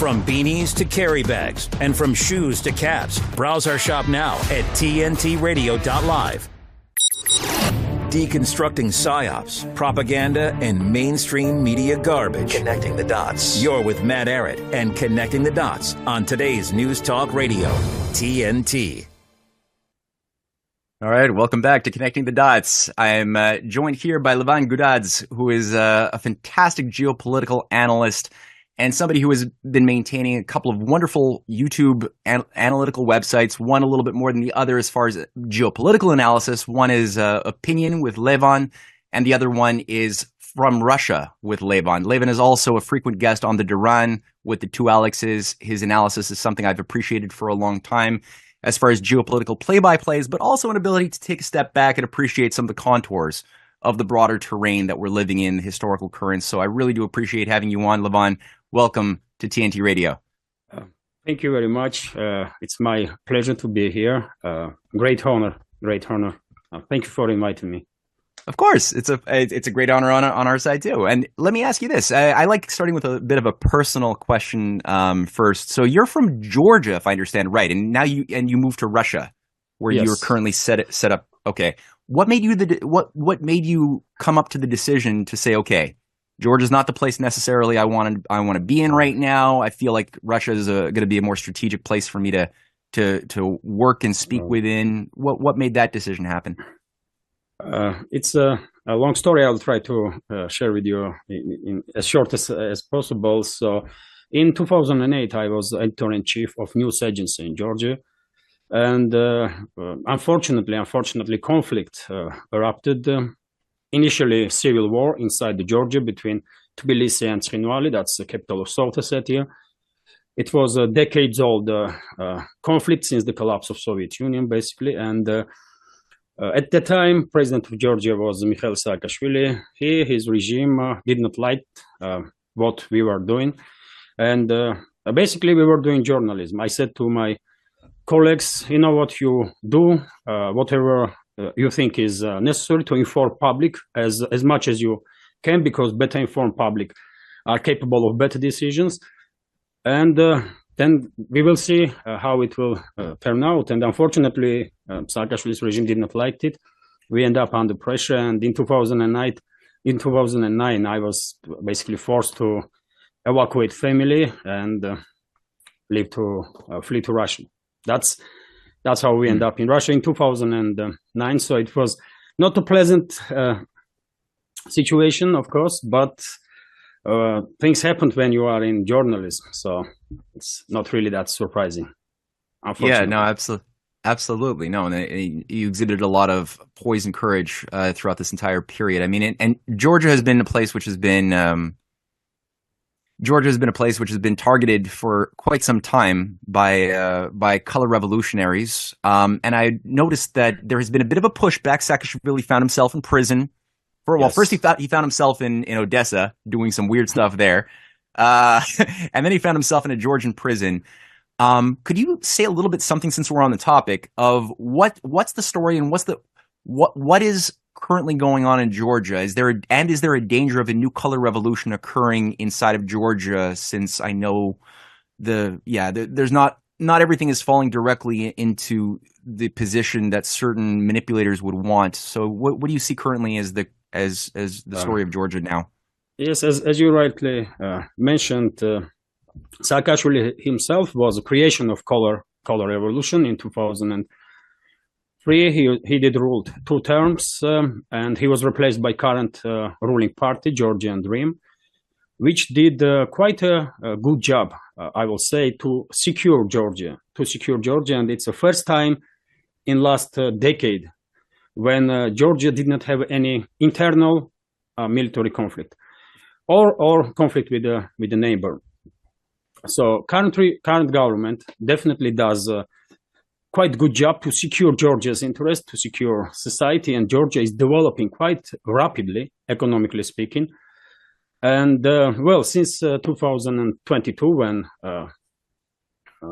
From beanies to carry bags and from shoes to caps, browse our shop now at tntradio.live. Deconstructing psyops, propaganda, and mainstream media garbage. Connecting the dots. You're with Matt Arrett and Connecting the Dots on today's News Talk Radio, TNT. All right, welcome back to Connecting the Dots. I'm joined here by Levan Gudadze, who is a fantastic geopolitical analyst and somebody who has been maintaining a couple of wonderful YouTube analytical websites, one a little bit more than the other as far as geopolitical analysis. One is Opinion with Levan, and the other one is From Russia with Levan. Levan is also a frequent guest on the Duran with the two Alexes. His analysis is something I've appreciated for a long time as far as geopolitical play-by-plays, but also an ability to take a step back and appreciate some of the contours of the broader terrain that we're living in, the historical currents. So I really do appreciate having you on, Levan. Welcome to TNT Radio. Thank you very much. It's my pleasure to be here. Great honor. Thank you for inviting me. Of course, it's a great honor on our side too. And let me ask you this: I like starting with a bit of a personal question first. So you're from Georgia, if I understand right, and now you moved to Russia, where Yes. you are currently set up. Okay, what made you come up to the decision to say, okay, Georgia's not the place necessarily I want to be in right now. I feel like Russia is going to be a more strategic place for me to work and speak within. What made that decision happen? It's a long story. I'll try to share with you in as short as possible. So, in 2008, I was editor-in-chief of news agency in Georgia, and unfortunately, conflict erupted. Initially, civil war inside Georgia between Tbilisi and Tskhinvali, that's the capital of South Ossetia. It was a decades-old conflict since the collapse of Soviet Union, basically, and at the time, president of Georgia was Mikhail Saakashvili. His regime did not like what we were doing. And basically, we were doing journalism. I said to my colleagues, you know what you do, whatever you think is necessary to inform public as much as you can, because better informed public are capable of better decisions. And then we will see how it will turn out. And unfortunately, Saakashvili's regime did not like it. We end up under pressure. And in 2009, I was basically forced to evacuate family and flee to Russia. That's how we end up in Russia in 2009. So it was not a pleasant situation, of course, but things happened when you are in journalism, so it's not really that surprising. Yeah, no, absolutely, no. And you exhibited a lot of poise and courage throughout this entire period. I mean, and Georgia has been a place which has been targeted for quite some time by color revolutionaries. And I noticed that there has been a bit of a pushback. Saakashvili found himself in prison. First he found himself in Odessa doing some weird stuff there, and then he found himself in a Georgian prison. Could you say a little bit something, since we're on the topic, of what's the story and what is currently going on in Georgia? Is there a danger of a new color revolution occurring inside of Georgia? Since I know there's not everything is falling directly into the position that certain manipulators would want. So what do you see currently as the story of Georgia now? Yes, as you rightly mentioned, Saakashvili himself was a creation of color revolution in 2003. He did rule 2 terms, and he was replaced by current ruling party, Georgian Dream, which did quite a good job, I will say, to secure Georgia. And it's the first time in last decade when Georgia did not have any internal military conflict or conflict with the neighbor. So current government definitely does quite good job to secure Georgia's interest, to secure society, and Georgia is developing quite rapidly, economically speaking. And since 2022, when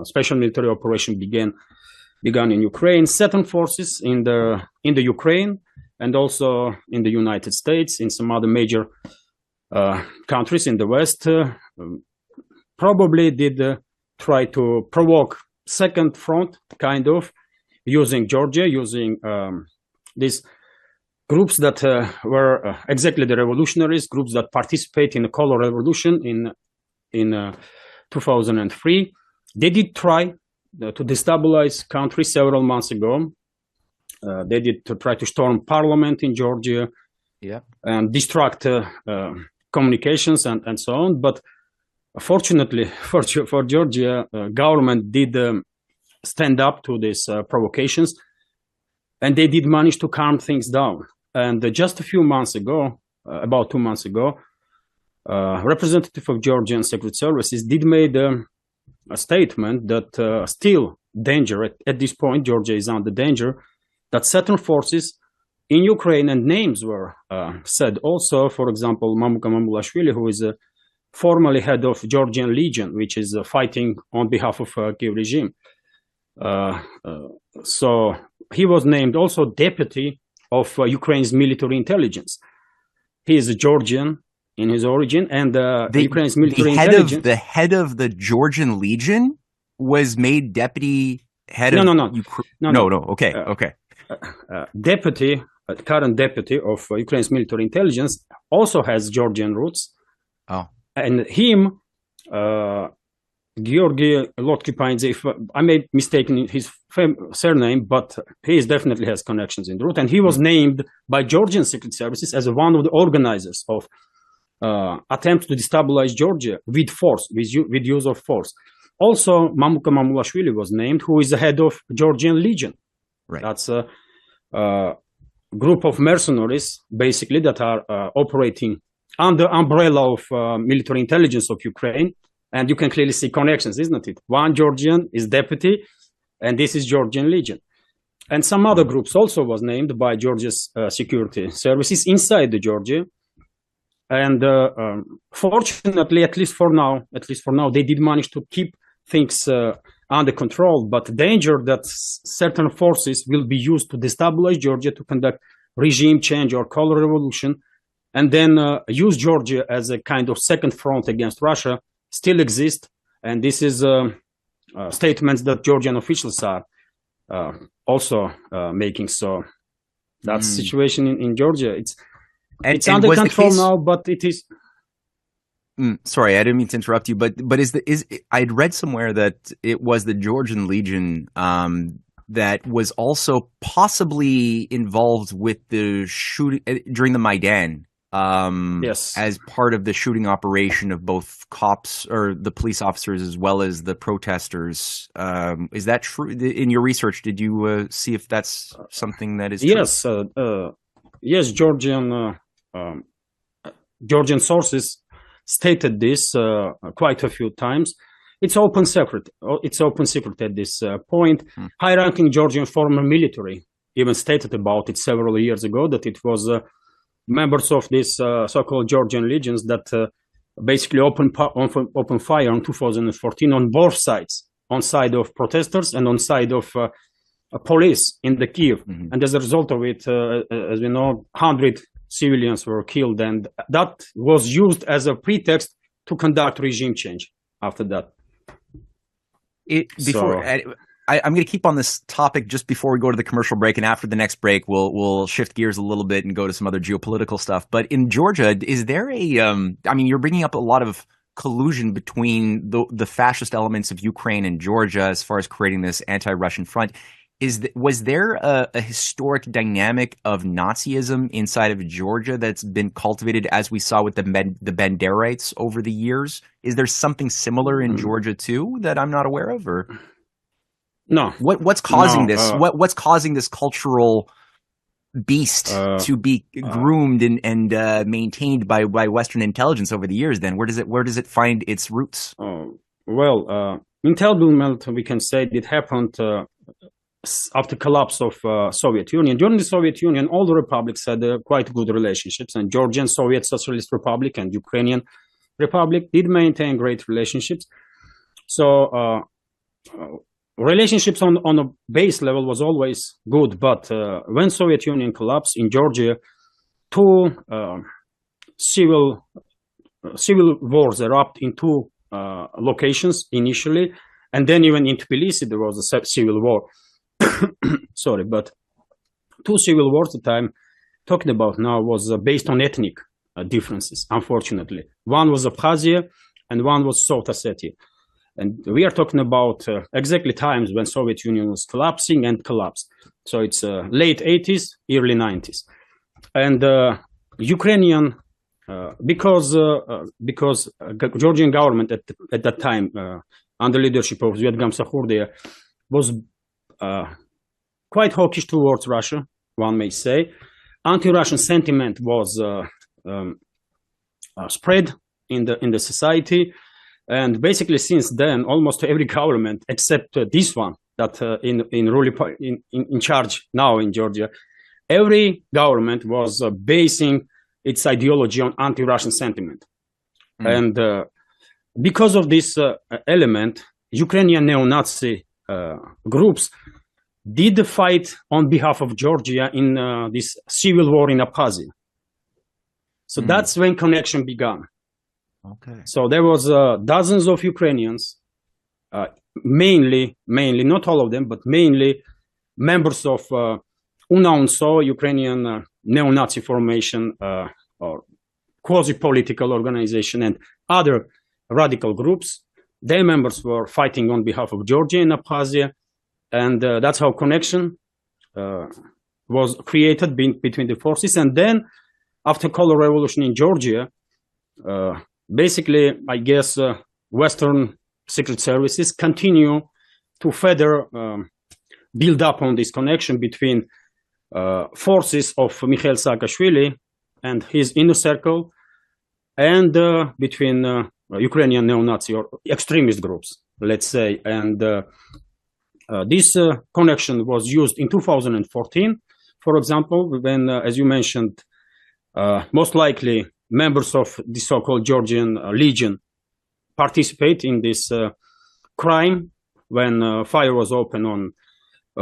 special military operation began in Ukraine, certain forces in the Ukraine and also in the United States, in some other major countries in the West, probably did try to provoke second front, kind of, using Georgia, using these groups that were exactly the revolutionaries, groups that participate in the color revolution in 2003. They did try to destabilize country several months ago. They did try to storm parliament in Georgia, and distract communications and so on. But fortunately for Georgia, government did stand up to these provocations, and they did manage to calm things down. And just a few months ago, about 2 months ago, representative of Georgian Secret Services did made a statement that still danger at this point, Georgia is under danger, that certain forces in Ukraine, and names were said also. For example, Mamuka Mamulashvili, who is formerly head of Georgian Legion, which is fighting on behalf of Kiev regime. So he was named also deputy of Ukraine's military intelligence. He is a Georgian in his origin, and Ukraine's military intelligence. The head of the Georgian Legion was made deputy head of. No. Okay. Current deputy of Ukraine's military intelligence also has Georgian roots. Oh, and him, Georgi Lotkipaidze, if I may mistaken his surname, but he definitely has connections in the root, and he was named by Georgian Secret Services as one of the organizers of attempts to destabilize Georgia with force, with use of force. Also, Mamuka Mamulashvili was named, who is the head of Georgian Legion. Right. That's a group of mercenaries, basically, that are operating under umbrella of military intelligence of Ukraine. And you can clearly see connections, isn't it? One Georgian is deputy, and this is Georgian Legion. And some other groups also was named by Georgia's security services inside the Georgia. And fortunately, at least for now, they did manage to keep things under control. But the danger that certain forces will be used to destabilize Georgia, to conduct regime change or color revolution, and then use Georgia as a kind of second front against Russia, still exist. And this is statements that Georgian officials are also making. So that's the situation in Georgia. It's under control now, but it is. Sorry, I didn't mean to interrupt you, but I'd read somewhere that it was the Georgian Legion that was also possibly involved with the shooting during the Maidan. Yes, as part of the shooting operation of both cops or the police officers as well as the protesters. Is that true? In your research, did you see if that's something that is true? Yes, Georgian sources stated this quite a few times. It's open secret. It's open secret at this point. High-ranking Georgian former military even stated about it several years ago, that it was members of this so-called Georgian legions that basically opened fire in 2014 on both sides, on side of protesters and on side of police in the Kiev. And as a result of it, as we know, 100 civilians were killed, and that was used as a pretext to conduct regime change after that. I'm going to keep on this topic just before we go to the commercial break, and after the next break, we'll shift gears a little bit and go to some other geopolitical stuff. But in Georgia, is there I mean, you're bringing up a lot of collusion between the fascist elements of Ukraine and Georgia as far as creating this anti-Russian front. Was there a historic dynamic of Nazism inside of Georgia that's been cultivated, as we saw with the Banderites over the years? Is there something similar in Georgia too that I'm not aware of, or no? What's causing this? What's causing this cultural beast to be groomed and maintained by Western intelligence over the years? Then where does it find its roots? Entanglement, we can say, it happened after collapse of Soviet Union. During the Soviet Union, all the republics had quite good relationships, and Georgian Soviet Socialist Republic and Ukrainian Republic did maintain great relationships. So relationships on a base level was always good, but when Soviet Union collapsed in Georgia, two civil wars erupted in two locations initially, and then even in Tbilisi there was a civil war. Sorry, but two civil wars at the time talking about now was based on ethnic differences, unfortunately. One was Abkhazia and one was South Ossetia. And we are talking about exactly times when Soviet Union was collapsing and collapsed. So it's late 80s, early 90s. And Ukrainian, because Georgian government at that time, under leadership of Zviad Gamsakhourdia, was quite hawkish towards Russia, one may say. Anti-Russian sentiment was spread in the society, and basically since then, almost every government except this one that in charge now in Georgia, every government was basing its ideology on anti-Russian sentiment, and because of this element, Ukrainian neo-Nazi groups did fight on behalf of Georgia in this civil war in Abkhazia. So that's when connection began. Okay. So there was dozens of Ukrainians, mainly, not all of them, but mainly members of UNAUNSO, Ukrainian neo-Nazi formation or quasi-political organization, and other radical groups. Their members were fighting on behalf of Georgia and Abkhazia. And that's how connection was created between the forces. And then, after color revolution in Georgia, basically, I guess, Western secret services continue to further build up on this connection between forces of Mikhail Saakashvili and his inner circle, and between Ukrainian neo-Nazi or extremist groups, let's say. And this connection was used in 2014, for example, when, as you mentioned, most likely members of the so-called Georgian Legion participate in this crime when fire was opened on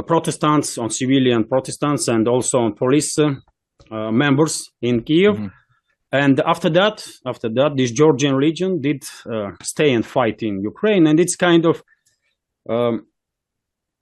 Protestants, on civilian Protestants, and also on police members in Kiev. Mm-hmm. And after that, this Georgian Legion did stay and fight in Ukraine, and it's kind of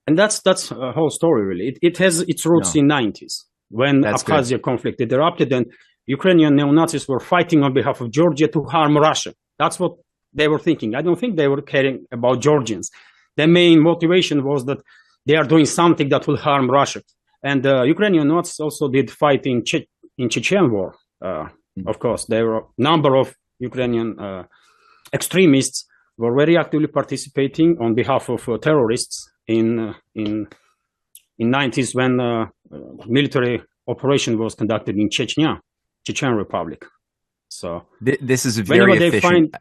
and that's a whole story, really. It has its roots in 90s, when Abkhazia conflict erupted, and Ukrainian neo-Nazis were fighting on behalf of Georgia to harm Russia. That's what they were thinking. I don't think they were caring about Georgians. Their main motivation was that they are doing something that will harm Russia. And Ukrainian Nazis also did fight in Chechen war. Of course, there were a number of Ukrainian extremists were very actively participating on behalf of terrorists in 90s when military operation was conducted in Chechen Republic. So this is very efficient.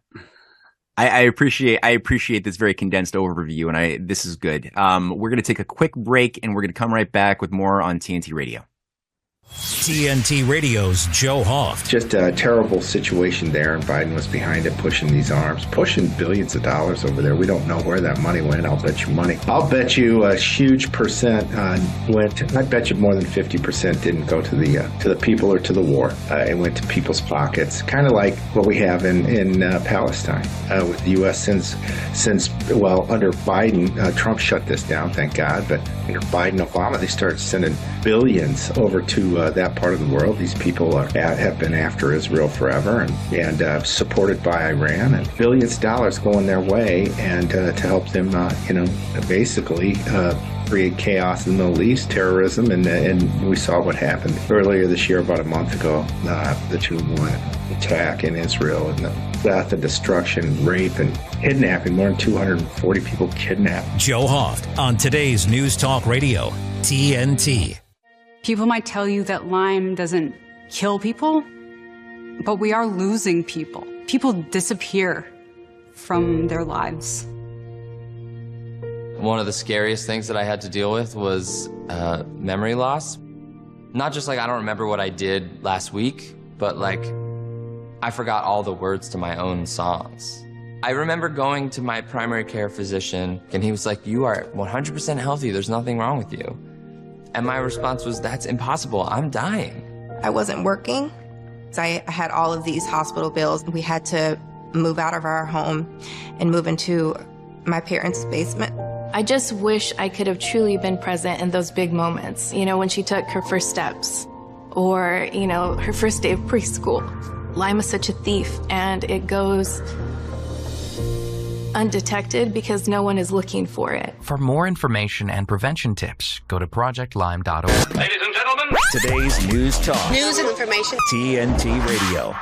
I appreciate this very condensed overview, and this is good. We're going to take a quick break, and we're going to come right back with more on TNT Radio. TNT Radio's Joe Hoft. Just a terrible situation there, and Biden was behind it, pushing these arms, pushing billions of dollars over there. We don't know where that money went. I'll bet you money. I'll bet you a huge percent went. I bet you more than 50% didn't go to the people or to the war. It went to people's pockets, kind of like what we have in Palestine with the U.S. since under Biden, Trump shut this down, thank God. But under Biden, Obama, they started sending billions over to that part of the world. These people have been after Israel forever and supported by Iran, and billions of dollars going their way, and to help them, basically create chaos in the Middle East, terrorism, and we saw what happened earlier this year, about a month ago, the 2-1 attack in Israel, and the death and destruction, rape, and kidnapping. More than 240 people kidnapped. Joe Hoft on today's News Talk Radio, TNT. People might tell you that Lyme doesn't kill people, but we are losing people. People disappear from their lives. One of the scariest things that I had to deal with was memory loss. Not just like I don't remember what I did last week, but like I forgot all the words to my own songs. I remember going to my primary care physician, and he was like, "You are 100% healthy. There's nothing wrong with you." And my response was, "That's impossible. I'm dying." I wasn't working. So I had all of these hospital bills. We had to move out of our home and move into my parents' basement. I just wish I could have truly been present in those big moments, you know, when she took her first steps or, you know, her first day of preschool. Lima's such a thief, and it goes undetected because no one is looking for it. For more information and prevention tips, go to projectlime.org. Ladies and gentlemen, today's news talk. News and information. TNT Radio.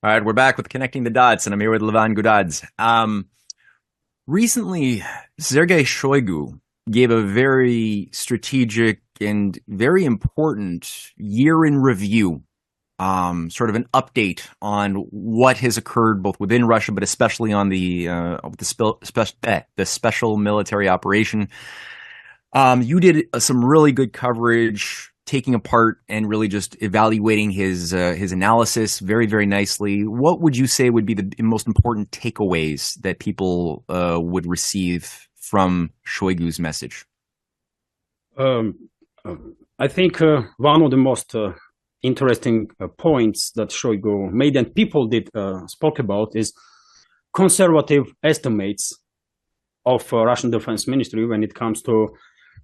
All right, we're back with Connecting the Dots, and I'm here with Levan Gudadze. Recently, Sergei Shoigu gave a very strategic and very important year in review, sort of an update on what has occurred both within Russia, but especially on the special military operation. You did some really good coverage, taking apart and really just evaluating his analysis very, very nicely. What would you say would be the most important takeaways that people would receive from Shoigu's message? I think one of the most interesting points that Shoigu made and people spoke about is conservative estimates of Russian Defense Ministry when it comes to,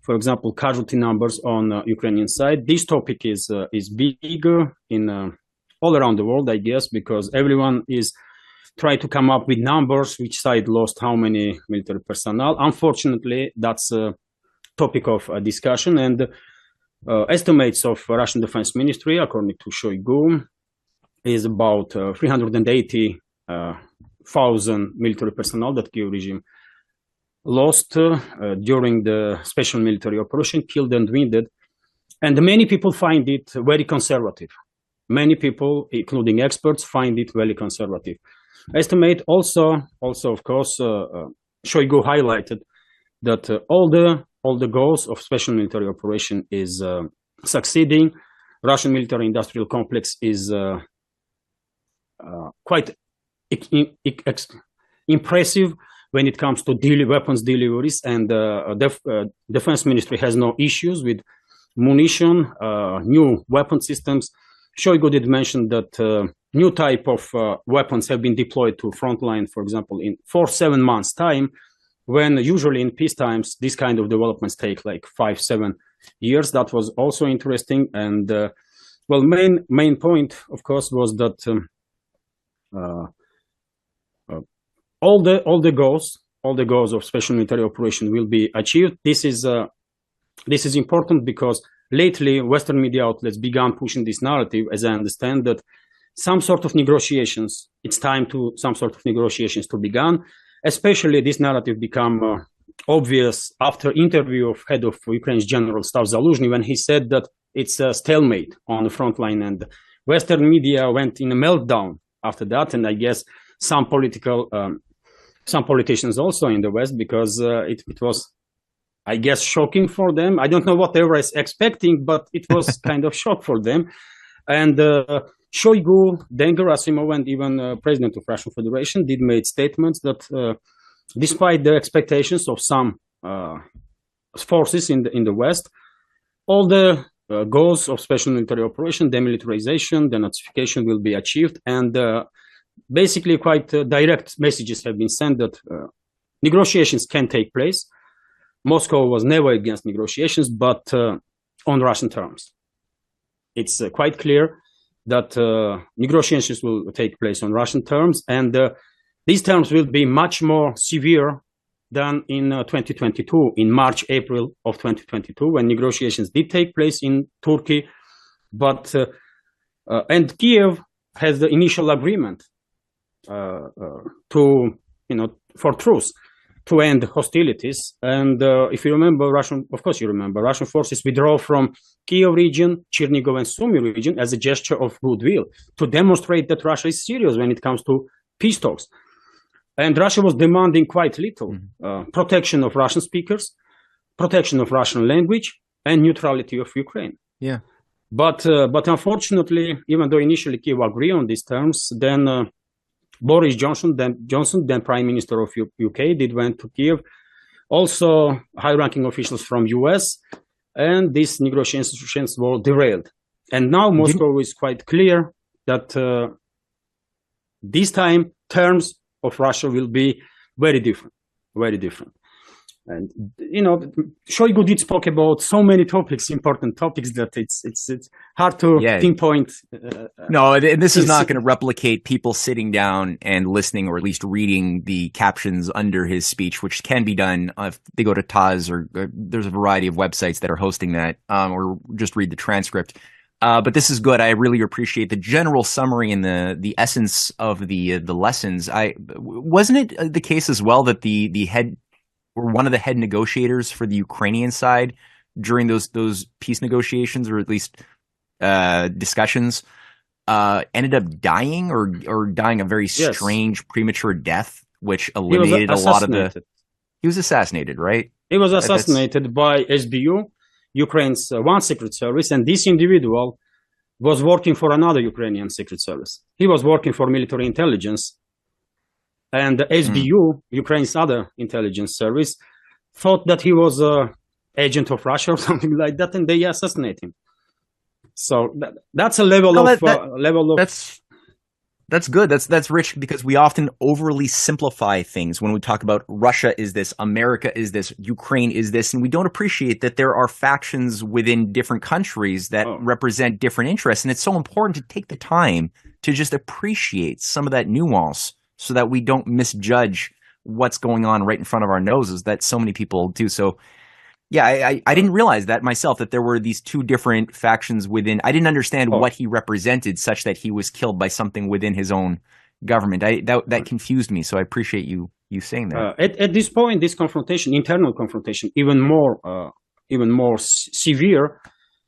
for example, casualty numbers on Ukrainian side. This topic is big in all around the world, I guess, because everyone is trying to come up with numbers, which side lost how many military personnel. Unfortunately, that's a topic of discussion, and estimates of Russian Defense Ministry, according to Shoigu, is about 380,000 military personnel that Kiev regime lost during the special military operation, killed and wounded. And many people find it very conservative. Many people, including experts, find it very conservative. Estimate also of course, Shoigu highlighted that all the goals of special military operation is succeeding. Russian military industrial complex is quite impressive when it comes to weapons deliveries, and defense ministry has no issues with munition, new weapon systems. Shoigu did mention that new type of weapons have been deployed to frontline, for example, in 4-7 months time, when usually in peace times, these kind of developments take like 5-7 years. That was also interesting. And well, main point, of course, was that all the goals of special military operation will be achieved. This is important because lately Western media outlets began pushing this narrative, as I understand, that some sort of negotiations, it's time to some sort of negotiations to begin. Especially this narrative became obvious after interview of head of Ukraine's General Staff Zaluzhny, when he said that it's a stalemate on the front line, and Western media went in a meltdown after that. And I guess some politicians also in the West, because it was, I guess, shocking for them. I don't know what they were expecting, but it was kind of shock for them. And Shoigu, then Gerasimov, and even President of Russian Federation did make statements that despite the expectations of some forces in the West, all the goals of special military operation, demilitarization, denazification will be achieved. And basically quite direct messages have been sent that negotiations can take place. Moscow was never against negotiations, but on Russian terms. It's quite clear that negotiations will take place on Russian terms, and these terms will be much more severe than in 2022, in March, April of 2022, when negotiations did take place in Turkey. But and Kiev has the initial agreement for truce, to end hostilities. And if you remember, Russian forces withdraw from Kiev region, Chernigov and Sumy region as a gesture of goodwill, to demonstrate that Russia is serious when it comes to peace talks. And Russia was demanding quite little: protection of Russian speakers, protection of Russian language, and neutrality of Ukraine. Yeah. But unfortunately, even though initially Kiev agreed on these terms, then Boris Johnson, then Prime Minister of UK, went to Kiev. Also, high-ranking officials from US, and these negotiations were derailed. And now Moscow is quite clear that this time terms of Russia will be very different, very different. And Shoigu did spoke about so many topics, important topics, that it's hard to pinpoint. No, and this is not going to replicate people sitting down and listening, or at least reading the captions under his speech, which can be done if they go to Taz, or there's a variety of websites that are hosting that, or just read the transcript. But this is good. I really appreciate the general summary and the essence of the lessons. Wasn't it the case as well that the head, or one of the head negotiators for the Ukrainian side during those peace negotiations, or at least discussions, ended up dying, or dying a very strange premature death, which eliminated a lot of the. He was assassinated, right? He was assassinated by SBU, Ukraine's one secret service, and this individual was working for another Ukrainian secret service. He was working for military intelligence. And the SBU, Ukraine's other intelligence service, thought that he was an agent of Russia or something like that, and they assassinate him. So that's a level That's good. That's rich, because we often overly simplify things when we talk about Russia is this, America is this, Ukraine is this, and we don't appreciate that there are factions within different countries that represent different interests. And it's so important to take the time to just appreciate some of that nuance, so that we don't misjudge what's going on right in front of our noses that so many people do. So, yeah, I didn't realize that myself, that there were these two different factions within. I didn't understand what he represented, such that he was killed by something within his own government. That confused me. So I appreciate you saying that. At this point, this confrontation, internal confrontation, even more severe,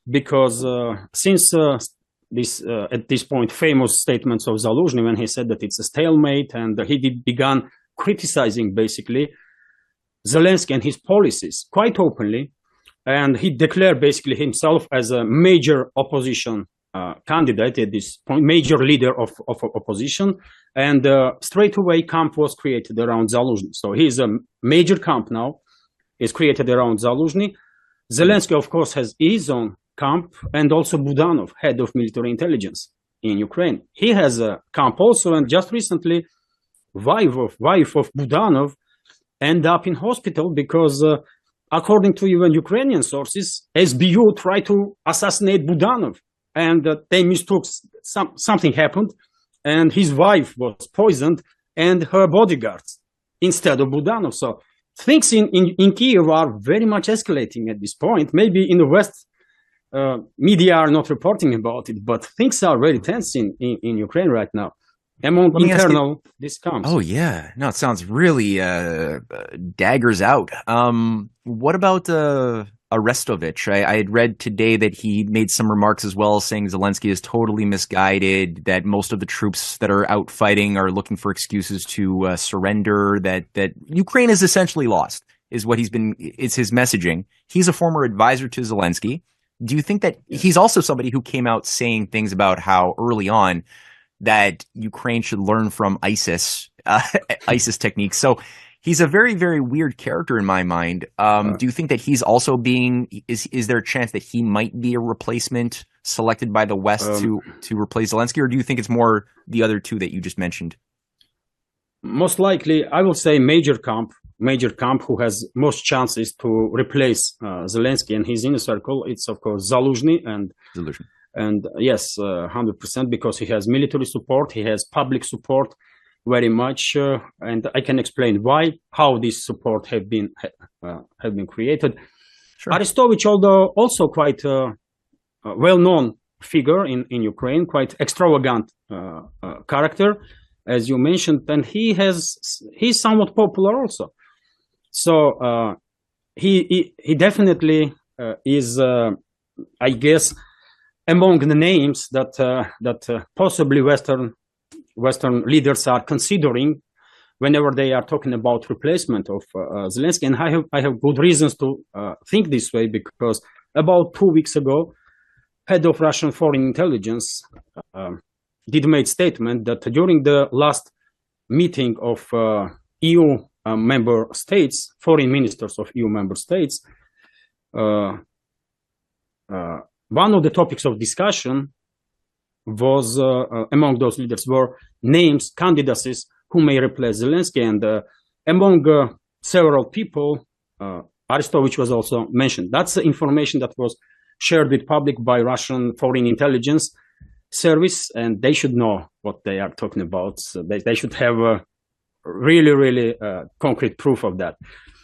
because since at this point, famous statements of Zaluzhny, when he said that it's a stalemate, and he began criticizing basically Zelensky and his policies quite openly, and he declared basically himself as a major opposition candidate at this point, major leader of opposition, and straight away camp was created around Zaluzhny. So he's a major camp now, is created around Zaluzhny. Zelensky, of course, has his own camp, and also Budanov, head of military intelligence in Ukraine. He has a camp also, and just recently, wife of Budanov ended up in hospital because, according to even Ukrainian sources, SBU tried to assassinate Budanov, and they mistook something happened, and his wife was poisoned, and her bodyguards instead of Budanov. So things in Kiev are very much escalating at this point. Maybe in the West, media are not reporting about it, but things are very tense in Ukraine right now among internal discounts. Oh yeah, no, it sounds really daggers out. What about Arestovich? I had read today that he made some remarks as well, saying Zelensky is totally misguided, that most of the troops that are out fighting are looking for excuses to surrender, that Ukraine is essentially lost, is what it's his messaging. He's a former advisor to Zelensky. Do you think that he's also somebody who came out saying things about how early on that Ukraine should learn from ISIS techniques? So he's a very, very weird character in my mind. Do you think that he's also is there a chance that he might be a replacement selected by the West to replace Zelensky? Or do you think it's more the other two that you just mentioned? Most likely, I will say major camp who has most chances to replace Zelensky and his inner circle. It's of course Zaluzhny and yes, 100%, because he has military support, he has public support very much, and I can explain how this support have been created. Sure. Arestovich, although also quite a well-known figure in Ukraine, quite extravagant character, as you mentioned, and he's somewhat popular also. So he definitely is, I guess, among the names that possibly Western leaders are considering whenever they are talking about replacement of Zelensky. And I have good reasons to think this way, because about 2 weeks ago, head of Russian foreign intelligence did make statement that during the last meeting of EU member states, foreign ministers of EU member states, one of the topics of discussion was among those leaders were names, candidacies who may replace Zelensky. And among several people, Arestovich was also mentioned. That's the information that was shared with public by Russian Foreign Intelligence Service, and they should know what they are talking about. So they should have really concrete proof of that.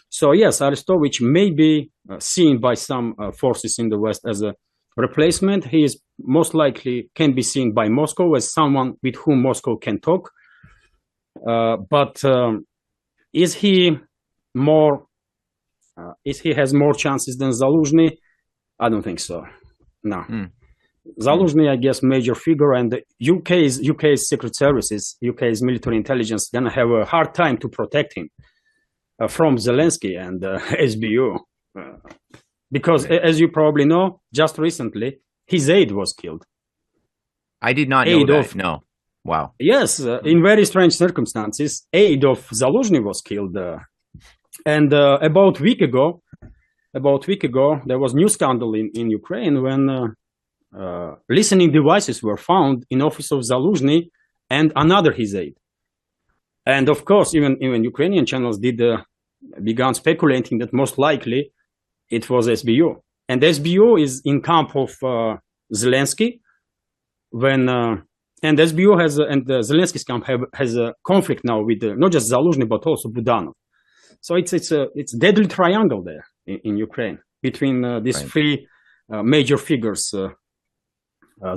So yes, Arestovich may be seen by some forces in the West as a replacement. He is most likely can be seen by Moscow as someone with whom Moscow can talk. But is he more? Is he has more chances than Zaluzhny? I don't think so. No. Zaluzhny, I guess, major figure, and the UK's secret services, UK's military intelligence, gonna have a hard time to protect him from Zelensky and SBU, because as you probably know, just recently his aide was killed. I did not know that. No. Wow. Yes, in very strange circumstances, aide of Zaluzhny was killed, and about a week ago, there was new scandal in Ukraine when. Listening devices were found in office of Zaluzhny and another his aide. And of course, even Ukrainian channels began speculating that most likely it was SBU. And SBU is in camp of Zelensky and SBU and Zelensky's camp has a conflict now with not just Zaluzhny but also Budanov. So it's deadly triangle there in Ukraine between these three major figures.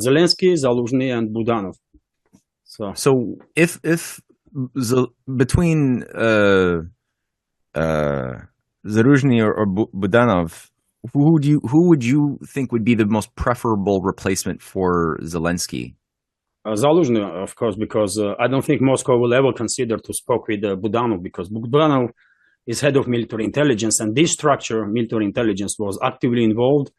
Zelensky, Zaluzhny, and Budanov. So if between Zaluzhny or Budanov, who would you think would be the most preferable replacement for Zelensky? Zaluzhny, of course, because I don't think Moscow will ever consider to speak with Budanov, because Budanov is head of military intelligence, and this structure, military intelligence, was actively involved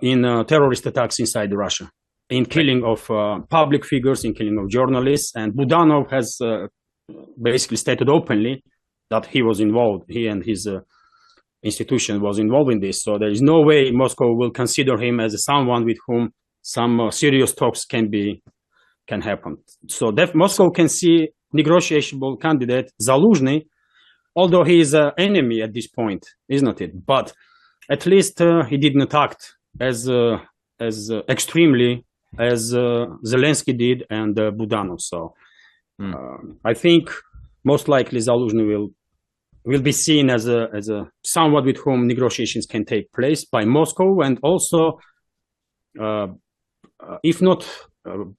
in terrorist attacks inside Russia, in killing of public figures, in killing of journalists. And Budanov has basically stated openly that he was involved, he and his institution was involved in this. So there is no way Moscow will consider him as someone with whom some serious talks can happen. So Moscow can see negotiable candidate Zaluzhny, although he is an enemy at this point, isn't it? But at least he didn't act as extremely as Zelensky did and Budanov. So I think most likely Zaluzhny will be seen as a someone with whom negotiations can take place by Moscow, and also, if not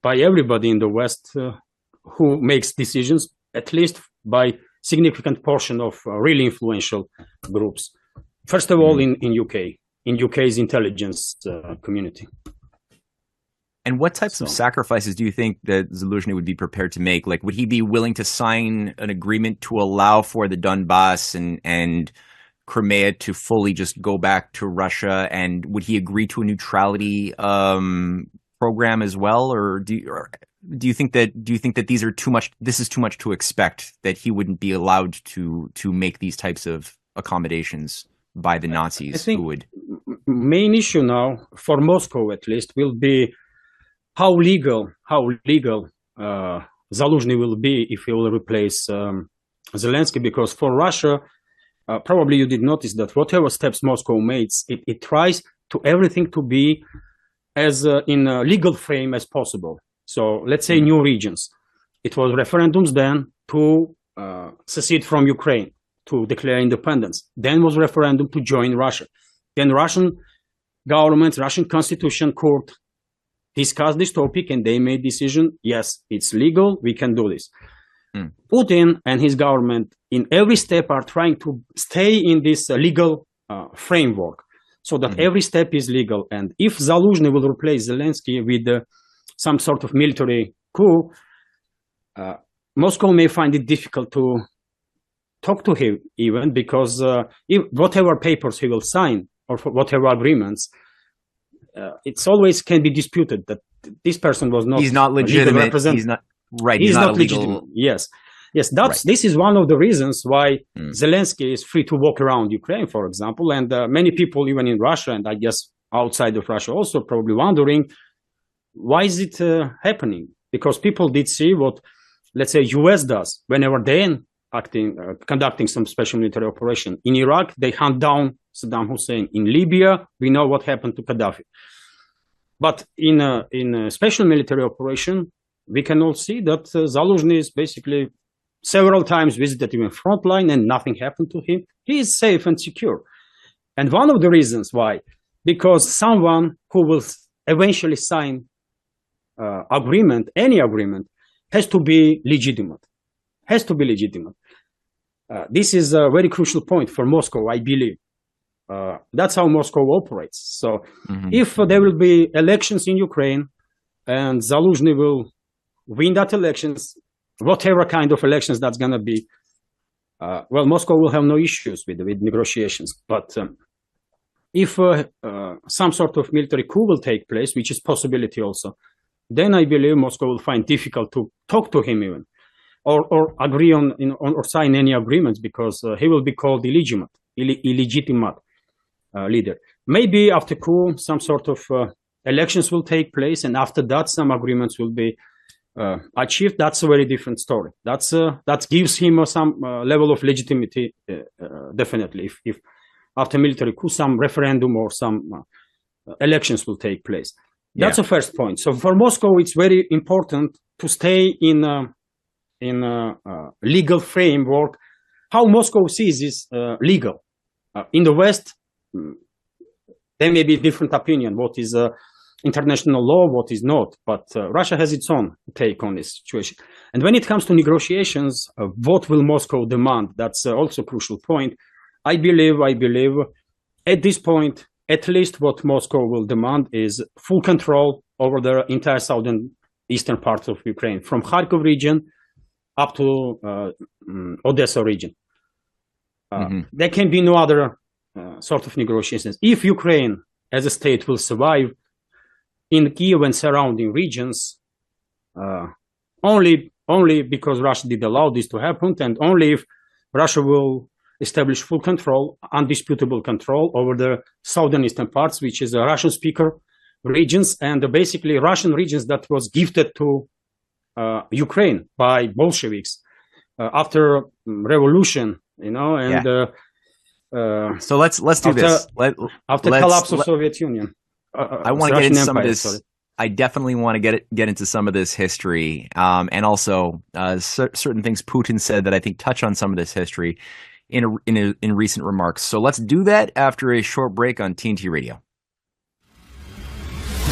by everybody in the West who makes decisions, at least by significant portion of really influential groups. First of all, in UK's intelligence community. And what types of sacrifices do you think that Zaluzhny would be prepared to make? Like, would he be willing to sign an agreement to allow for the Donbass and Crimea to fully just go back to Russia? And would he agree to a neutrality program as well? Or do you think that these are too much? This is too much to expect, that he wouldn't be allowed to make these types of accommodations by the Nazis? I think main issue now for Moscow, at least, will be how legal Zaluzhny will be if he will replace Zelensky. Because for Russia, probably you did notice that whatever steps Moscow makes, it tries to everything to be as in a legal frame as possible. So let's say new regions. It was referendums then to secede from Ukraine, to declare independence. Then was referendum to join Russia. Then Russian government, Russian constitution court discussed this topic and they made decision, yes, it's legal, we can do this. Putin and his government in every step are trying to stay in this legal framework so that every step is legal. And if Zaluzhny will replace Zelensky with some sort of military coup, Moscow may find it difficult to talk to him even, because if whatever papers he will sign or whatever agreements, it's always can be disputed that this person was not. He's not legitimate. He's not right. He's not legitimate. Yes. This is one of the reasons why Zelensky is free to walk around Ukraine, for example, and many people, even in Russia, and I guess outside of Russia, also probably wondering why is it happening. because people did see what, let's say, US does whenever they're conducting some special military operation. In Iraq, they hunt down Saddam Hussein. In Libya, we know what happened to Gaddafi. But in a special military operation, we can all see that Zaluzhny is basically several times visited even frontline and nothing happened to him. He is safe and secure. And one of the reasons why, because someone who will eventually sign any agreement, has to be legitimate. This is a very crucial point for Moscow, I believe. That's how Moscow operates. So if there will be elections in Ukraine and Zaluzhny will win that elections, whatever kind of elections that's going to be, well, Moscow will have no issues with negotiations. But if some sort of military coup will take place, which is possibility also, then I believe Moscow will find difficult to talk to him even, or agree on or sign any agreements, because he will be called illegitimate leader. Maybe after coup, some sort of elections will take place, and after that, some agreements will be achieved. That's a very different story. That gives him some level of legitimacy, definitely. If after military coup, some referendum or some elections will take place. That's the first point. So for Moscow, it's very important to stay in a legal framework. How Moscow sees is legal. In the West, there may be different opinion what is international law, what is not. But Russia has its own take on this situation. And when it comes to negotiations, what will Moscow demand? That's also a crucial point. I believe at this point, at least what Moscow will demand is full control over the entire southern eastern part of Ukraine, from Kharkov region up to Odessa region. There can be no other sort of negotiations. If Ukraine as a state will survive in Kiev and surrounding regions, only because Russia did allow this to happen, and only if Russia will establish full control, undisputable control over the southern eastern parts, which is Russian speaker regions, and basically Russian regions that was gifted to Ukraine by Bolsheviks after revolution, and so let's do this. After collapse of Soviet Union. I want to get into some of this. Sorry. I definitely want to get into some of this history, and also certain things Putin said that I think touch on some of this history in recent remarks. So let's do that after a short break on TNT Radio.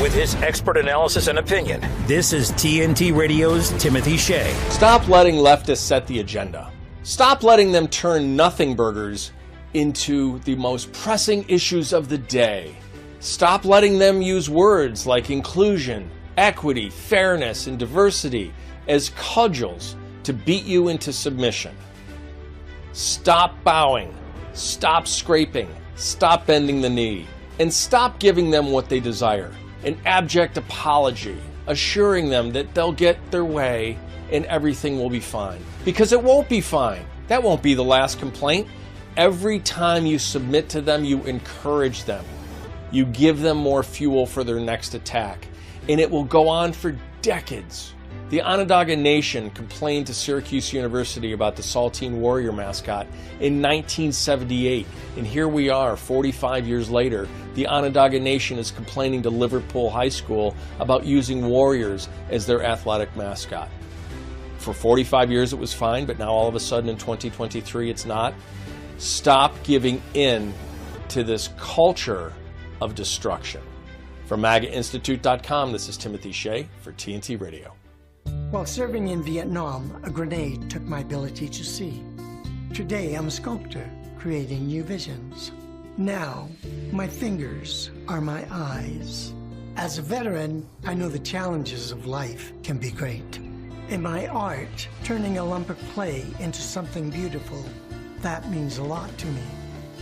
With his expert analysis and opinion, this is TNT Radio's Timothy Shea. Stop letting leftists set the agenda. Stop letting them turn nothing burgers into the most pressing issues of the day. Stop letting them use words like inclusion, equity, fairness, and diversity as cudgels to beat you into submission. Stop bowing, stop scraping, stop bending the knee, and stop giving them what they desire. An abject apology, assuring them that they'll get their way and everything will be fine. Because it won't be fine. That won't be the last complaint. Every time you submit to them, you encourage them. You give them more fuel for their next attack. And it will go on for decades. The Onondaga Nation complained to Syracuse University about the Saltine Warrior mascot in 1978. And here we are, 45 years later, the Onondaga Nation is complaining to Liverpool High School about using warriors as their athletic mascot. For 45 years it was fine, but now all of a sudden in 2023 it's not. Stop giving in to this culture of destruction. From MAGAInstitute.com, this is Timothy Shea for TNT Radio. While serving in Vietnam, a grenade took my ability to see. Today, I'm a sculptor, creating new visions. Now, my fingers are my eyes. As a veteran, I know the challenges of life can be great. In my art, turning a lump of clay into something beautiful, that means a lot to me.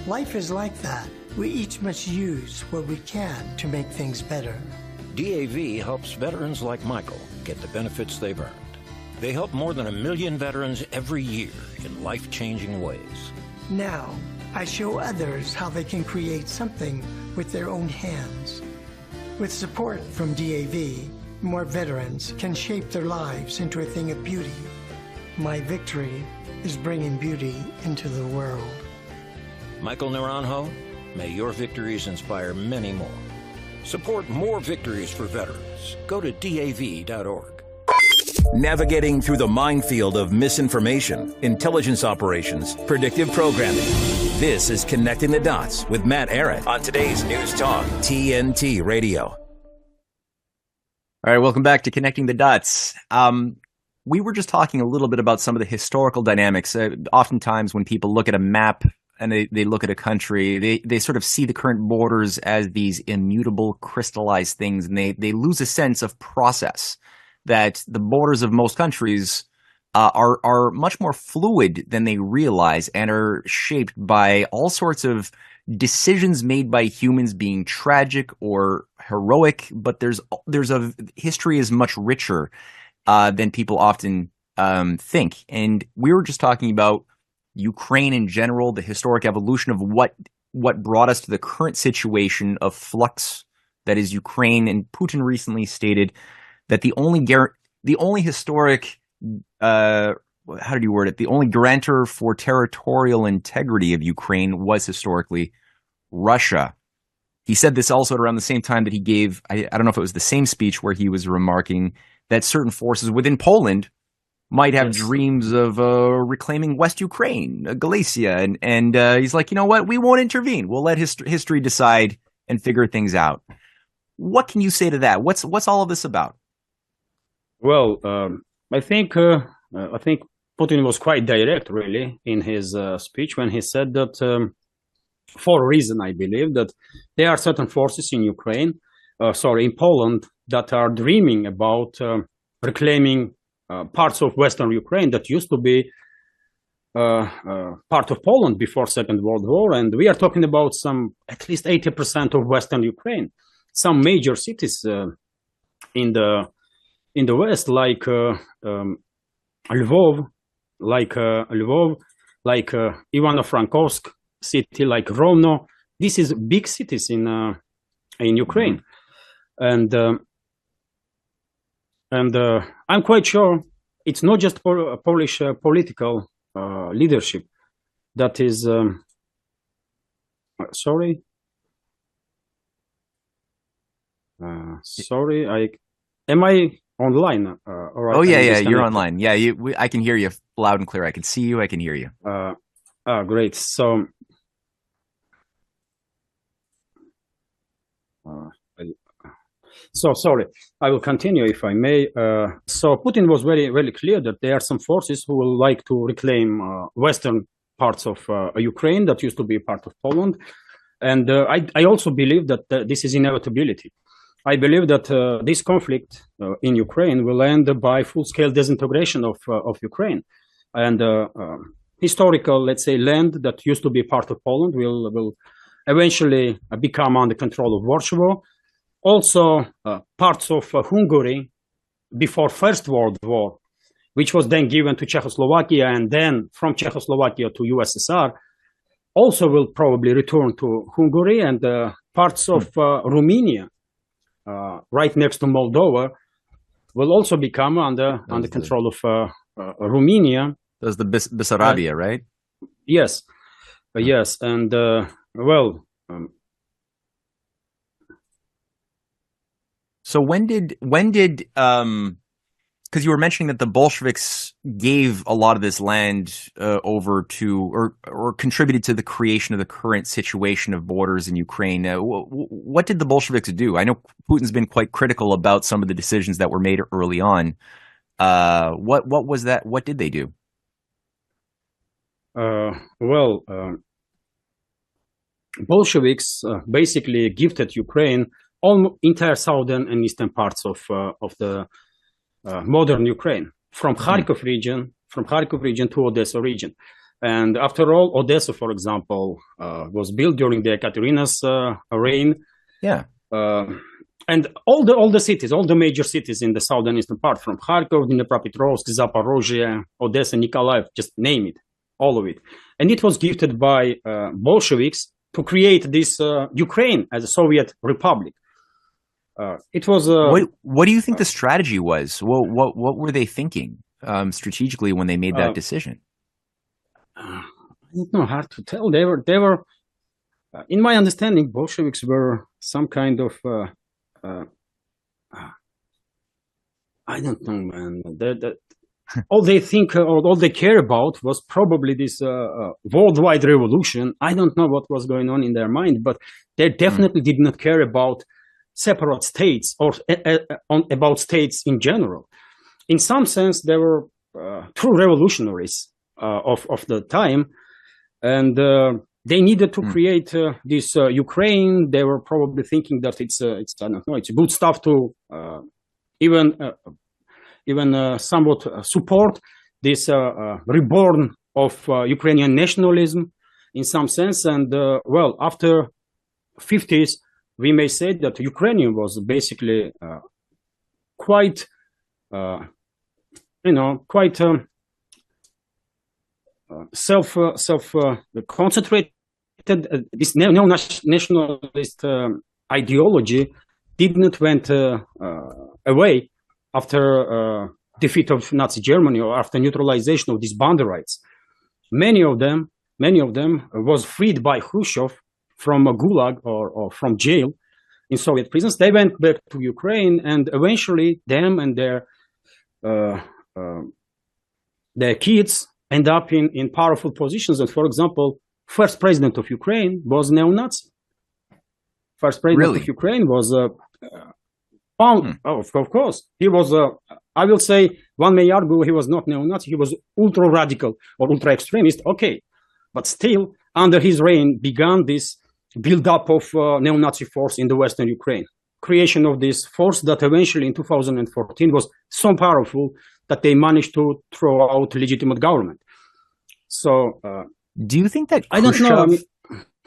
Life is like that. We each must use what we can to make things better. DAV helps veterans like Michael get the benefits they've earned. They help more than 1 million veterans every year in life-changing ways. Now, I show others how they can create something with their own hands. With support from DAV, more veterans can shape their lives into a thing of beauty. My victory is bringing beauty into the world. Michael Naranjo, may your victories inspire many more. Support more victories for veterans. Go to DAV.org. Navigating through the minefield of misinformation, intelligence operations, predictive programming. This is Connecting the Dots with Matt Arrett on today's News Talk, TNT Radio. All right, welcome back to Connecting the Dots. We were just talking a little bit about some of the historical dynamics. Oftentimes when people look at a map and they look at a country, they sort of see the current borders as these immutable, crystallized things, and they lose a sense of process, that the borders of most countries are much more fluid than they realize and are shaped by all sorts of decisions made by humans, being tragic or heroic. But history is much richer than people often think. And we were just talking about Ukraine in general, the historic evolution of what brought us to the current situation of flux that is Ukraine. And Putin recently stated that the only historic how did you word it? The only guarantor for territorial integrity of Ukraine was historically Russia. He said this also around the same time that he gave, I don't know if it was the same speech, where he was remarking that certain forces within Poland might have dreams of reclaiming West Ukraine, Galicia. And he's like, you know what? We won't intervene. We'll let history decide and figure things out. What can you say to that? What's all of this about? Well, I think Putin was quite direct, really, in his speech when he said that, for a reason, I believe, that there are certain forces in in Poland, that are dreaming about reclaiming parts of Western Ukraine that used to be part of Poland before Second World War. And we are talking about at least 80% of Western Ukraine. Some major cities in the West, like Lvov, like Ivano-Frankivsk city, like Rovno. This is big cities in Ukraine, and I'm quite sure it's not just Polish political leadership that is. Sorry, am I online? All right. Oh yeah, you're online. Yeah, I can hear you loud and clear. I can see you. I can hear you. Great. So sorry, I will continue if I may. So Putin was very, very clear that there are some forces who will like to reclaim western parts of Ukraine that used to be part of Poland. And I also believe that this is inevitability. I believe that this conflict in Ukraine will end by full-scale disintegration of Ukraine. And historical, let's say, land that used to be part of Poland will eventually become under control of Warsaw. Also, parts of Hungary before First World War, which was then given to Czechoslovakia, and then from Czechoslovakia to USSR, also will probably return to Hungary, and parts of Romania, right next to Moldova, will also become under control of Romania. That's the Bessarabia, right? Yes, yes, and so when did because you were mentioning that the Bolsheviks gave a lot of this land over to or contributed to the creation of the current situation of borders in Ukraine. What did the Bolsheviks do? I know Putin's been quite critical about some of the decisions that were made early on. What was that? What did they do? Bolsheviks basically gifted Ukraine all entire southern and eastern parts of the modern Ukraine, from Kharkov region to Odessa region. And after all, Odessa, for example, was built during the Ekaterina's reign. Yeah. And all the cities, all the major cities in the southern eastern part, from Kharkov, Dnipropetrovsk, Zaporozhye, Odessa, Nikolaev, just name it, all of it. And it was gifted by Bolsheviks to create this Ukraine as a Soviet republic. it was. What do you think the strategy was? What were they thinking strategically when they made that decision? I don't know, hard to tell. They were, in my understanding, Bolsheviks were some kind of. I don't know, man. All they think or all they care about was probably this worldwide revolution. I don't know what was going on in their mind, but they definitely did not care about separate states or about states in general. In some sense, they were true revolutionaries of the time, and they needed to create this Ukraine. They were probably thinking that it's I don't know, it's good stuff to even somewhat support this reborn of Ukrainian nationalism in some sense. And well, after 50s, we may say that Ukrainian was basically quite, quite self-concentrated. This neo-nationalist ideology didn't went away after defeat of Nazi Germany or after neutralization of these Banderites. Many of them was freed by Khrushchev from a gulag or from jail in Soviet prisons. They went back to Ukraine, and eventually them and their kids end up in powerful positions. And for example, first president of Ukraine was neo-Nazi. First president of Ukraine was of course, he was, I will say, one may argue he was not neo-Nazi, he was ultra-radical or ultra-extremist, okay. But still, under his reign began this build-up of neo-Nazi force in the Western Ukraine. Creation of this force that eventually in 2014 was so powerful that they managed to throw out legitimate government. So, do you think that Khrushchev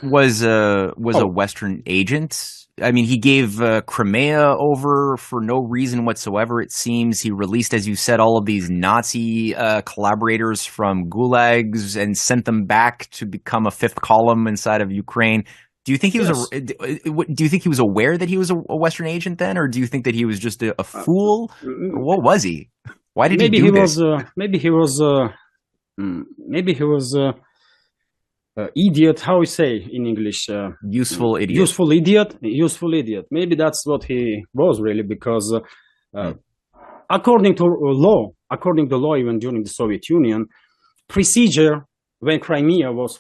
was a Western agent? I mean, he gave Crimea over for no reason whatsoever, it seems. He released, as you said, all of these Nazi collaborators from gulags and sent them back to become a fifth column inside of Ukraine. Do you think he was do you think he was aware that he was a Western agent then, or do you think that he was just a fool? Or what was he? Why did he do this? Maybe he was idiot, how we say in English? Useful idiot. Useful idiot. Maybe that's what he was really, because according to law, even during the Soviet Union, procedure when Crimea was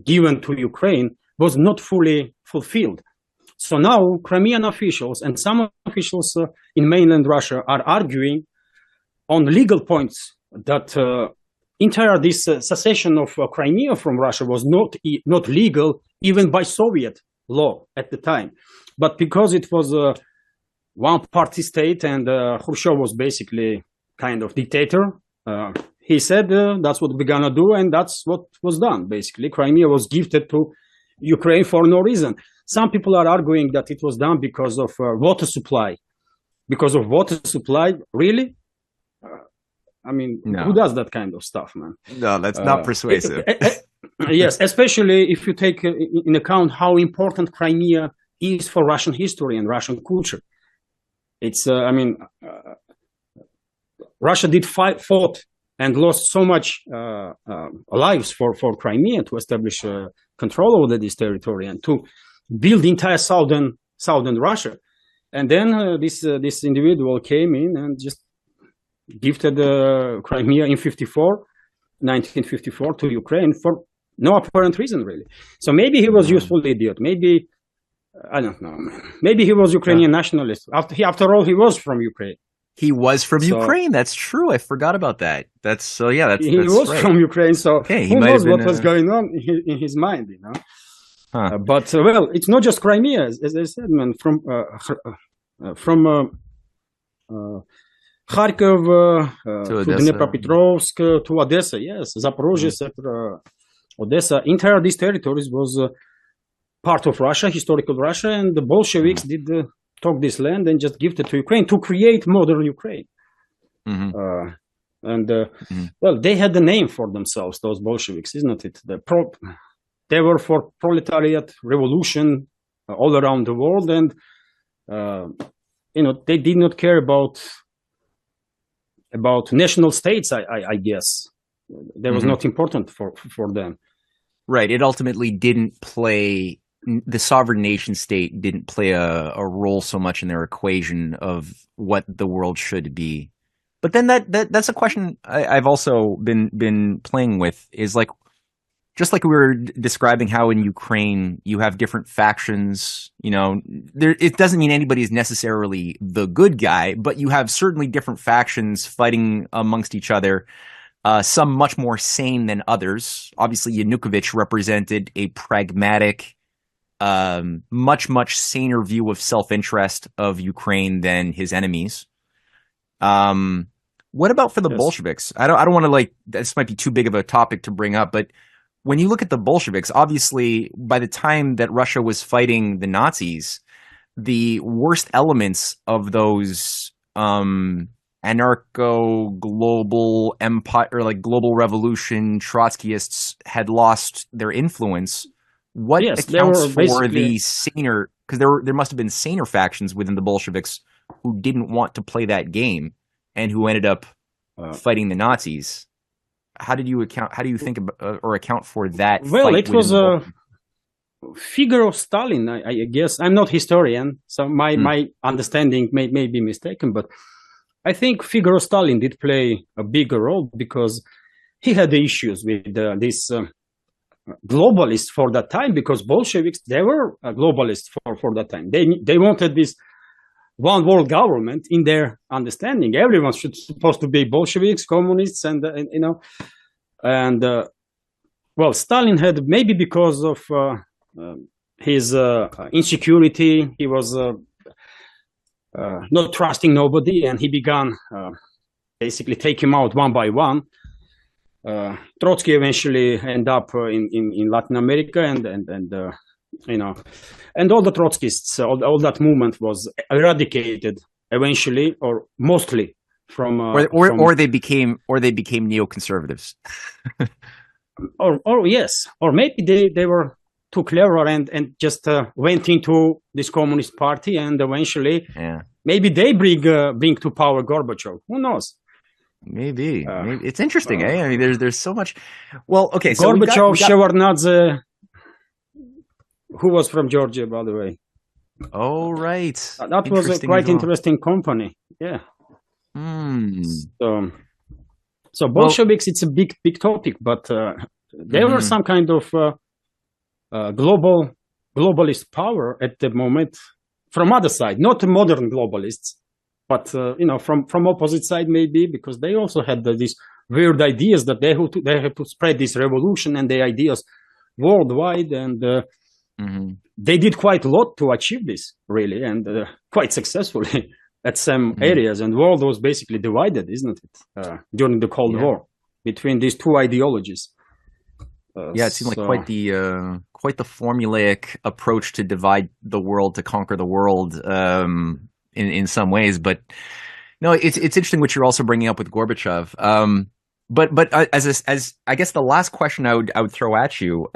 given to Ukraine was not fully fulfilled. So now Crimean officials and some officials in mainland Russia are arguing on legal points that entire this secession of Crimea from Russia was not legal even by Soviet law at the time. But because it was a one-party state and Khrushchev was basically kind of dictator, he said that's what we're gonna do, and that's what was done. Basically, Crimea was gifted to Ukraine for no reason. Some people are arguing that it was done because of water supply. Because of water supply, really? I mean, who does that kind of stuff, man? No, that's not persuasive. Yes, especially if you take in account how important Crimea is for Russian history and Russian culture. It's, Russia did fought and lost so much lives for Crimea to establish control over this territory and to build the entire southern Russia. And then this individual came in and just gifted Crimea in 1954 to Ukraine for no apparent reason, really. So maybe he was useful idiot. Maybe, I don't know. Maybe he was Ukrainian nationalist. After all, he was from Ukraine. He was from Ukraine. That's true. I forgot about that. He was right. From Ukraine. So okay, who knows what was going on in his mind, you know? Huh. But well, it's not just Crimea, as I said, man. From Kharkov to Dnipropetrovsk to Odessa, yes, Zaporozhye, etc. Odessa, entire these territories was part of Russia, historical Russia, and the Bolsheviks did took this land and just gifted to Ukraine to create modern Ukraine. Well, they had the name for themselves, those Bolsheviks, isn't it? They were for proletariat revolution all around the world, and they did not care about national states. I guess that was not important for them. Right. It ultimately didn't play. The sovereign nation state didn't play a role so much in their equation of what the world should be. But then that's a question I've also been playing with, is like, just like we were describing how in Ukraine you have different factions, it doesn't mean anybody is necessarily the good guy, but you have certainly different factions fighting amongst each other, some much more sane than others. Obviously, Yanukovych represented a pragmatic, much saner view of self-interest of Ukraine than his enemies. What about for the Bolsheviks? I don't want to this might be too big of a topic to bring up, but when you look at the Bolsheviks, obviously by the time that Russia was fighting the Nazis, the worst elements of those anarcho-global empire, or global revolution Trotskyists had lost their influence. What accounts for the saner? Because there must have been saner factions within the Bolsheviks who didn't want to play that game and who ended up fighting the Nazis. How do you think about, or account for that? Well, it was a figure of Stalin, I guess. I'm not historian, so my understanding may be mistaken, but I think figure of Stalin did play a bigger role because he had the issues with this globalists for that time, because Bolsheviks, they were globalists for that time. They wanted this one world government in their understanding. Everyone should supposed to be Bolsheviks, communists, and well, Stalin had, maybe because of his insecurity, he was not trusting nobody, and he began basically take him out one by one. Trotsky eventually ended up in Latin America, and all the Trotskyists, all that movement was eradicated eventually, or mostly from or they became neoconservatives. or yes, or maybe they were too clever and just went into this communist party, and eventually maybe they bring to power Gorbachev. Who knows? Maybe it's interesting, eh? I mean, there's so much. Well, okay, so Gorbachev, Shevardnadze, who was from Georgia, by the way. Oh, right. That was a quite interesting company. Yeah. So Bolsheviks, it's a big topic, but there were some kind of globalist power at the moment from other side, not modern globalists, but from opposite side maybe, because they also had these weird ideas that they had to spread this revolution and the ideas worldwide, and they did quite a lot to achieve this, really, and quite successfully at some areas. And the world was basically divided, isn't it, during the Cold War between these two ideologies. It seemed like quite the formulaic approach to divide the world, to conquer the world, in some ways. But no, it's interesting what you're also bringing up with Gorbachev. But as I guess the last question I would throw at you,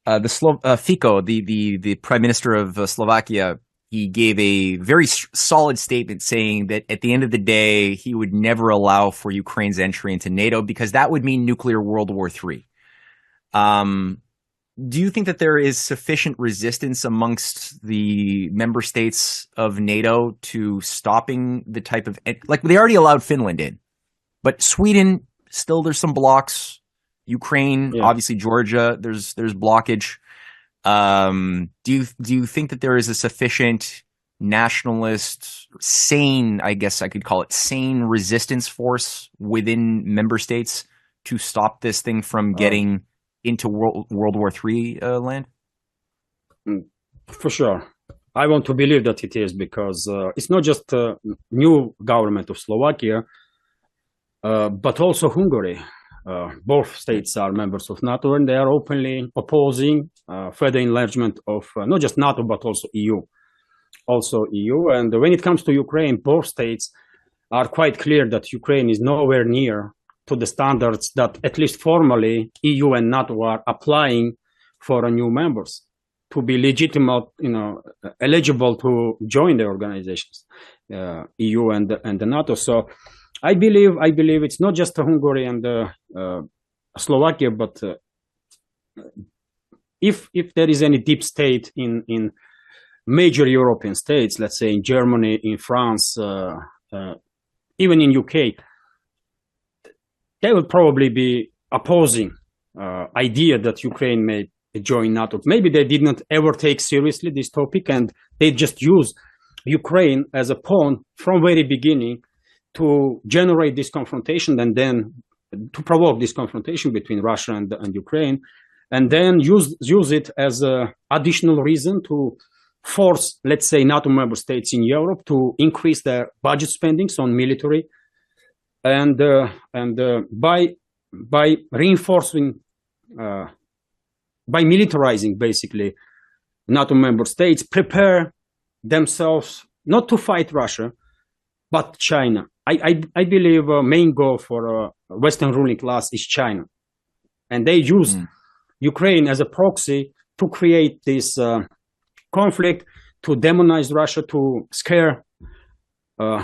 Fico, the Prime Minister of Slovakia, he gave a very solid statement saying that at the end of the day, he would never allow for Ukraine's entry into NATO because that would mean nuclear World War III. Do you think that there is sufficient resistance amongst the member states of NATO to stopping the type of, like, they already allowed Finland in, but Sweden, still there's some blocks. Ukraine, obviously Georgia, there's blockage. Do you think that there is a sufficient nationalist, sane, I guess I could call it, sane resistance force within member states to stop this thing from getting into World War III land? For sure. I want to believe that it is, because it's not just a new government of Slovakia, but also Hungary. Both states are members of NATO, and they are openly opposing further enlargement of not just NATO, but also EU. And when it comes to Ukraine, both states are quite clear that Ukraine is nowhere near to the standards that, at least formally, EU and NATO are applying for new members. to be legitimate, eligible to join the organizations, EU and the NATO. So I believe it's not just Hungary and Slovakia, but if there is any deep state in major European states, let's say in Germany, in France, even in UK, they will probably be opposing idea that Ukraine may join NATO. Maybe they did not ever take seriously this topic, and they just use Ukraine as a pawn from very beginning to generate this confrontation, and then to provoke this confrontation between Russia and Ukraine, and then use it as an additional reason to force, let's say, NATO member states in Europe to increase their budget spendings on military, and by reinforcing, by militarizing basically NATO member states, prepare themselves not to fight Russia, but China. I believe main goal for Western ruling class is China, and they use Ukraine as a proxy to create this conflict, to demonize Russia, to scare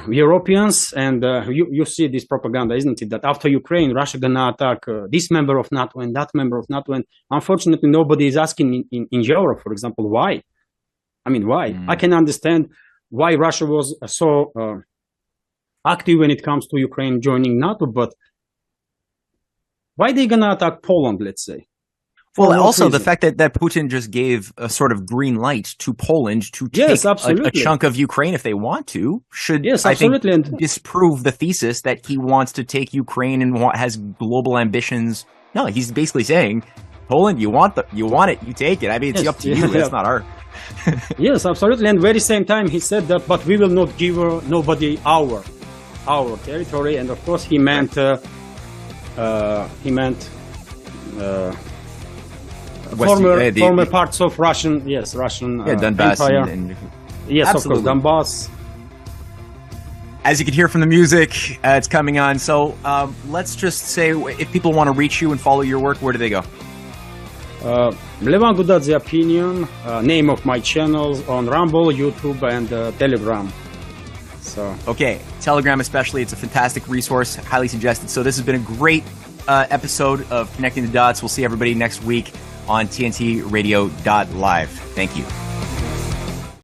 Europeans. And you see this propaganda, isn't it, that after Ukraine, Russia gonna attack this member of NATO and that member of NATO, and unfortunately nobody is asking in Europe, for example, why? I mean, why? I can understand why Russia was so active when it comes to Ukraine joining NATO, but why they gonna attack Poland, let's say? Well, also the fact that Putin just gave a sort of green light to Poland to take a chunk of Ukraine if they want to, should, I think, disprove the thesis that he wants to take Ukraine and has global ambitions. No, he's basically saying, Poland, you want it, you take it. I mean, it's up to you. That's not our... Yes, absolutely. And very same time he said that, but we will not give nobody our territory. And of course he meant former parts of Russian Donbass Empire. Yes, absolutely. Of course, Donbass. As you can hear from the music, it's coming on. So let's just say, if people want to reach you and follow your work, where do they go? Levan Gudadze Opinion, name of my channels on Rumble, YouTube, and Telegram. So okay, Telegram especially, it's a fantastic resource, highly suggested. So this has been a great episode of Connecting the Dots. We'll see everybody next week on TNTRadio.live. Thank you.